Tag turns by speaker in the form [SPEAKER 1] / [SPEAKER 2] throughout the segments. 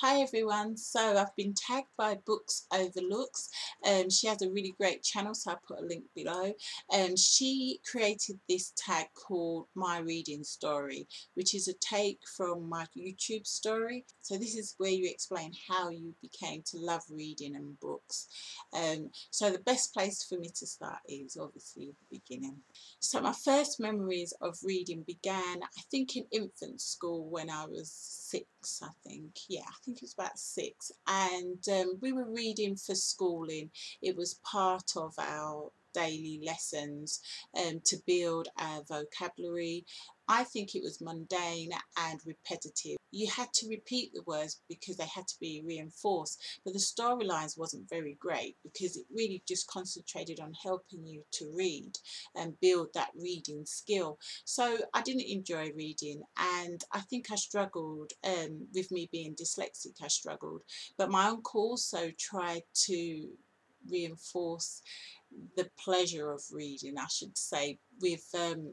[SPEAKER 1] Hi everyone, so I've been tagged by booksoverlooks. She has a really great channel, so I'll put a link below. She created this tag called My Reading Story, which is a take from my YouTube story. So this is where you explain how you became to love reading and books. So the best place for me to start is obviously the beginning. So my first memories of reading began, I think, in infant school when I was 6, I think. Yeah, I think it was about 6. And we were reading for schooling. It was part of our daily lessons to build our vocabulary. I think it was mundane and repetitive. You had to repeat the words because they had to be reinforced, but the storylines wasn't very great because it really just concentrated on helping you to read and build that reading skill. So I didn't enjoy reading, and I think I struggled with me being dyslexic. I struggled, but my uncle also tried to reinforce the pleasure of reading, I should say, with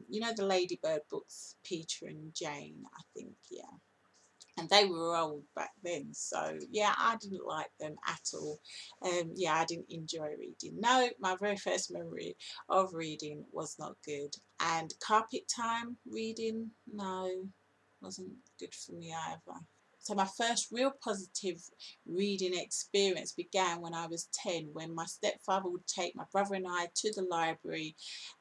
[SPEAKER 1] you know, the Ladybird books, Peter and Jane, I think. Yeah, and they were old back then, so yeah, I didn't like them at all. Yeah, I didn't enjoy reading. No, my very first memory of reading was not good. And carpet time reading, no, wasn't good for me either. So my first real positive reading experience began when I was 10, when my stepfather would take my brother and I to the library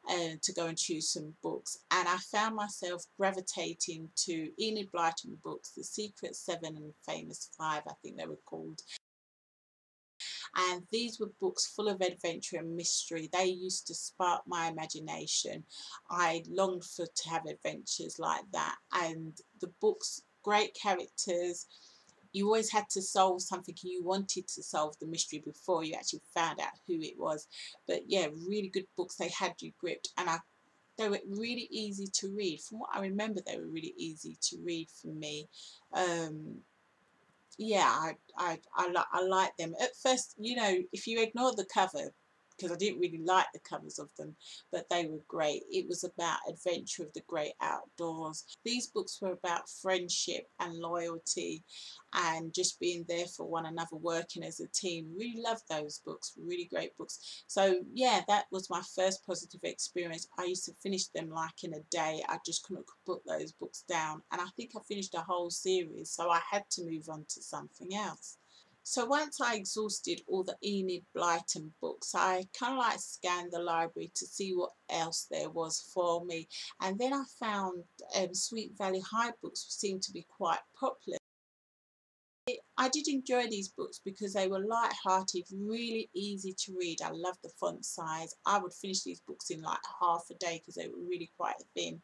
[SPEAKER 1] to go and choose some books. And I found myself gravitating to Enid Blyton books, The Secret Seven and Famous Five, I think they were called. And these were books full of adventure and mystery. They used to spark my imagination. I longed to have adventures like that. And the books, great characters. You always had to solve something, and you wanted to solve the mystery before you actually found out who it was. But yeah, really good books. They had you gripped, and they were really easy to read. From what I remember, they were really easy to read for me. Yeah, I like them. At first, you know, if you ignore the cover, because I didn't really like the covers of them, but they were great. It was about adventure of the great outdoors. These books were about friendship and loyalty and just being there for one another, working as a team. Really loved those books, really great books. So yeah, that was my first positive experience. I used to finish them like in a day. I just couldn't put those books down, and I think I finished a whole series, so I had to move on to something else. So once I exhausted all the Enid Blyton books, I kind of like scanned the library to see what else there was for me, and then I found Sweet Valley High books seemed to be quite popular. I did enjoy these books because they were light-hearted, really easy to read. I loved the font size. I would finish these books in like half a day because they were really quite thin.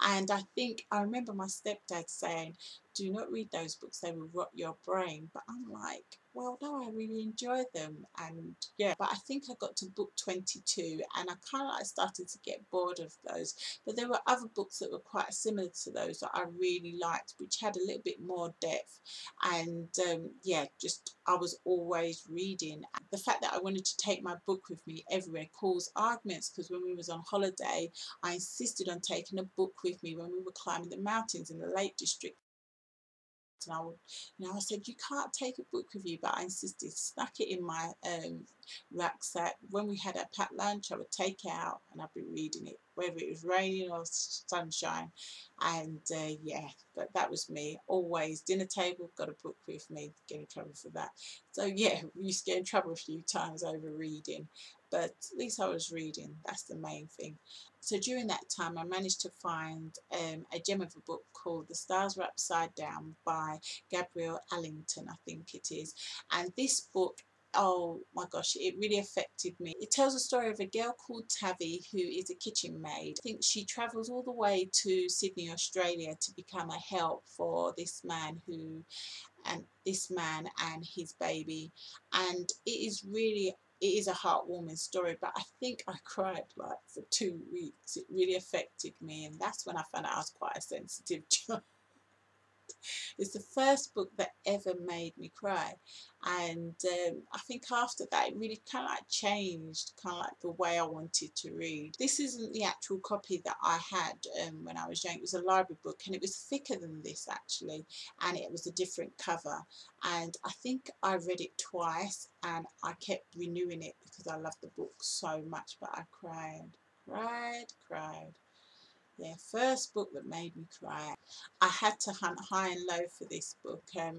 [SPEAKER 1] And I remember my stepdad saying, do not read those books, they will rot your brain. But I'm like, well, no, I really enjoyed them. And yeah, but I think I got to book 22 and I kind of like started to get bored of those. But there were other books that were quite similar to those that I really liked, which had a little bit more depth. And yeah, just I was always reading. The fact that I wanted to take my book with me everywhere caused arguments, because when we was on holiday, I insisted on taking a book with me when we were climbing the mountains in the Lake District. And I would, you know, I said, you can't take a book with you, but I insisted, stuck it in my rucksack. When we had our packed lunch, I would take it out and I'd be reading it, whether it was raining or sunshine. And yeah, but that was me. Always dinner table, got a book with me, get in trouble for that. So yeah, we used to get in trouble a few times over reading, but at least I was reading. That's the main thing. So during that time, I managed to find a gem of a book called The Stars Were Upside Down by Gabrielle Allington, I think it is. And this book, oh my gosh, it really affected me. It tells a story of a girl called Tavi who is a kitchen maid. I think she travels all the way to Sydney, Australia to become a help for this man and his baby. And it is a heartwarming story, but I think I cried like for 2 weeks. It really affected me, and that's when I found out I was quite a sensitive child. It's the first book that ever made me cry, and I think after that it really kind of like changed kind of like the way I wanted to read. This isn't the actual copy that I had when I was young. It was a library book, and it was thicker than this actually, and it was a different cover, and I think I read it twice and I kept renewing it because I loved the book so much. But I cried. Yeah, first book that made me cry. I had to hunt high and low for this book. I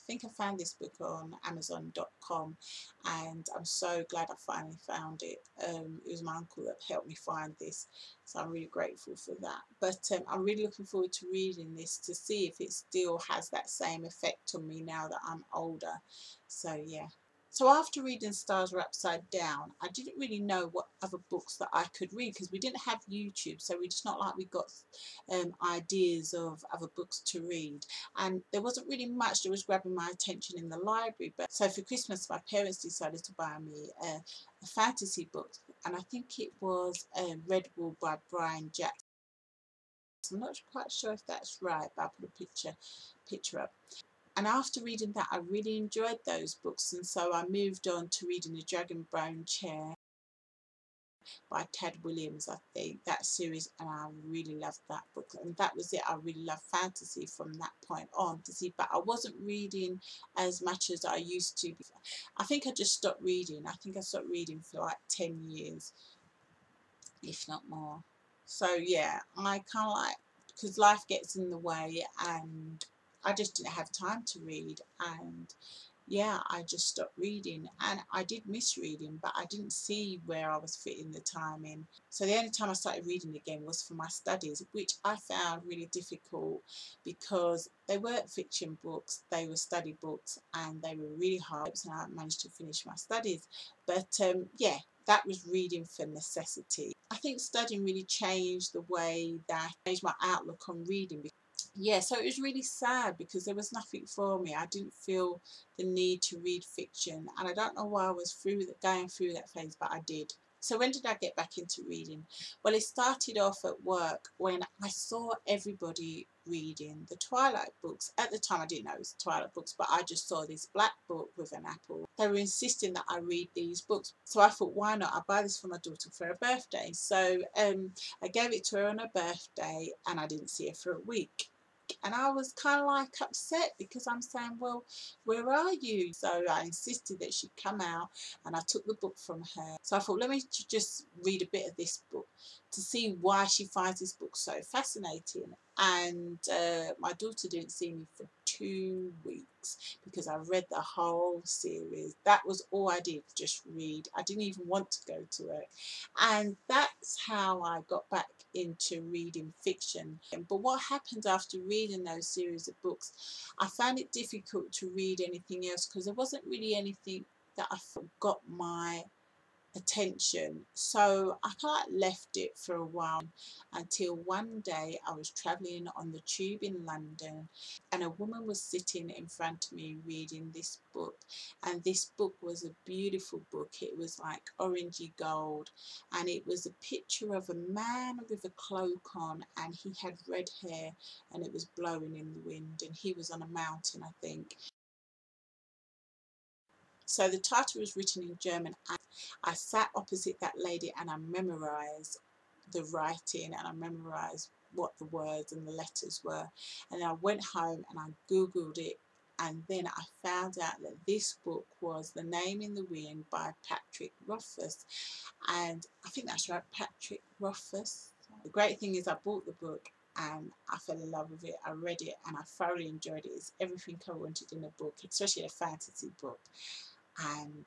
[SPEAKER 1] think I found this book on Amazon.com, and I'm so glad I finally found it. It was my uncle that helped me find this, so I'm really grateful for that. But I'm really looking forward to reading this to see if it still has that same effect on me now that I'm older. So yeah. So after reading Stars Were Upside Down, I didn't really know what other books that I could read because we didn't have YouTube, so it's not like we got ideas of other books to read. And there wasn't really much that was grabbing my attention in the library. But so for Christmas, my parents decided to buy me a fantasy book, and I think it was Red Wool by Brian Jackson. I'm not quite sure if that's right, but I'll put a picture up. And after reading that, I really enjoyed those books, and so I moved on to reading The Dragon Bone Chair by Tad Williams, I think, that series, and I really loved that book. And that was it. I really loved fantasy from that point on. But I wasn't reading as much as I used to. I think I just stopped reading. I think I stopped reading for like 10 years, if not more. So yeah, I kind of like, because life gets in the way and I just didn't have time to read, and yeah, I just stopped reading, and I did miss reading, but I didn't see where I was fitting the time in. So the only time I started reading again was for my studies, which I found really difficult because they weren't fiction books, they were study books, and they were really hard, and I managed to finish my studies. But yeah, that was reading for necessity. I think studying really changed the way that changed my outlook on reading. Yeah, so it was really sad because there was nothing for me. I didn't feel the need to read fiction, and I don't know why I was going through that phase, but I did. So when did I get back into reading? Well, it started off at work when I saw everybody reading the Twilight books. At the time I didn't know it was Twilight books, but I just saw this black book with an apple. They were insisting that I read these books, so I thought, why not? I'll buy this for my daughter for her birthday. So I gave it to her on her birthday, and I didn't see her for a week. And I was kind of like upset because I'm saying, well, where are you? So I insisted that she'd come out, and I took the book from her. So I thought, let me just read a bit of this book to see why she finds this book so fascinating. And my daughter didn't see me for 2 weeks because I read the whole series. That was all I did, just read. I didn't even want to go to work. And that's how I got back into reading fiction. But what happened after reading those series of books, I found it difficult to read anything else because there wasn't really anything that I thought got my attention. So I kind of left it for a while until one day I was travelling on the tube in London, and a woman was sitting in front of me reading this book, and this book was a beautiful book. It was like orangey gold, and it was a picture of a man with a cloak on, and he had red hair, and it was blowing in the wind, and he was on a mountain, I think. So the title was written in German. I sat opposite that lady and I memorised the writing, and I memorised what the words and the letters were. And I went home and I googled it, and then I found out that this book was The Name in the Wind by Patrick Rothfuss. And I think that's right, Patrick Rothfuss. The great thing is I bought the book and I fell in love with it. I read it and I thoroughly enjoyed it. It's everything I wanted in a book, especially a fantasy book. And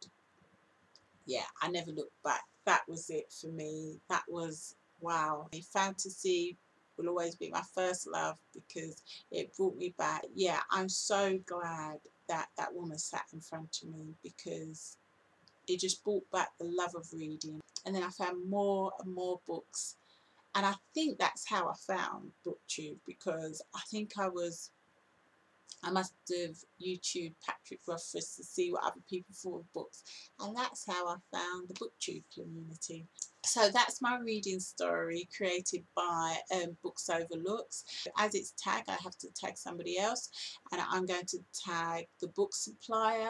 [SPEAKER 1] yeah, I never looked back. That was it for me. That was, wow. Fantasy will always be my first love because it brought me back. Yeah, I'm so glad that that woman sat in front of me because it just brought back the love of reading. And then I found more and more books. And I think that's how I found BookTube, because I think I was I must have YouTube Patrick Rothfuss to see what other people thought of books, and that's how I found the BookTube community. So that's my reading story created by Booksoverlooks. As it's tagged, I have to tag somebody else, and I'm going to tag the Booksupply,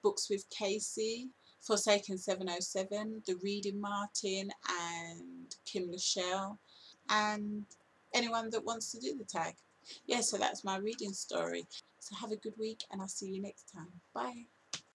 [SPEAKER 1] BookswithKacey, Forsaken 707, the ReadingMartin, and Lechelle, and anyone that wants to do the tag. Yeah, so that's my reading story. So have a good week, and I'll see you next time. Bye.